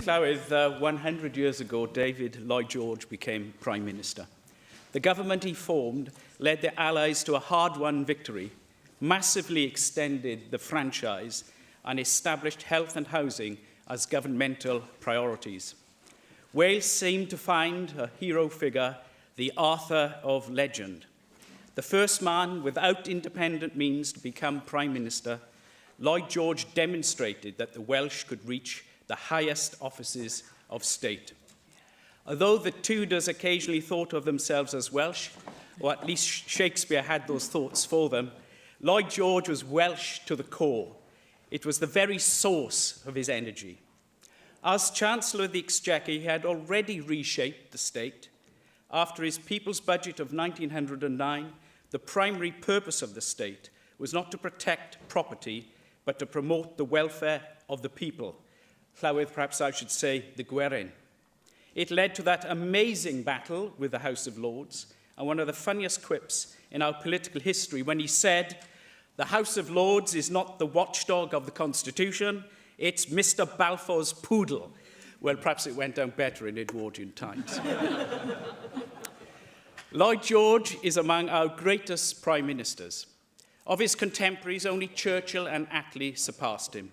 Llawydd, 100 years ago, David Lloyd George became Prime Minister. The government he formed led the Allies to a hard-won victory, massively extended the franchise, and established health and housing as governmental priorities. Wales seemed to find a hero figure, the Arthur of legend. The first man without independent means to become Prime Minister, Lloyd George demonstrated that the Welsh could reach the highest offices of state. Although the Tudors occasionally thought of themselves as Welsh, or at least Shakespeare had those thoughts for them, Lloyd George was Welsh to the core. It was the very source of his energy. As Chancellor of the Exchequer, he had already reshaped the state. After his People's Budget of 1909, the primary purpose of the state was not to protect property, but to promote the welfare of the people. Llawydd, perhaps I should say, the Gwerin. It led to that amazing battle with the House of Lords, and one of the funniest quips in our political history when he said, "The House of Lords is not the watchdog of the Constitution, it's Mr. Balfour's poodle." Well, perhaps it went down better in Edwardian times. Lloyd George is among our greatest prime ministers. Of his contemporaries, only Churchill and Attlee surpassed him.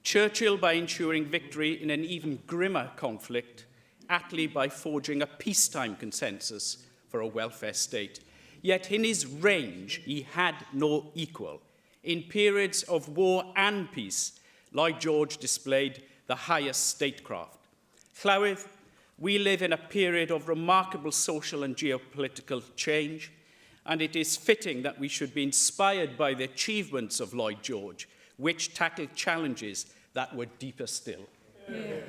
Churchill by ensuring victory in an even grimmer conflict, Attlee by forging a peacetime consensus for a welfare state. Yet in his range, he had no equal. In periods of war and peace, Lloyd George displayed the highest statecraft. Llawydd, we live in a period of remarkable social and geopolitical change, and it is fitting that we should be inspired by the achievements of Lloyd George, which tackled challenges that were deeper still. Yeah.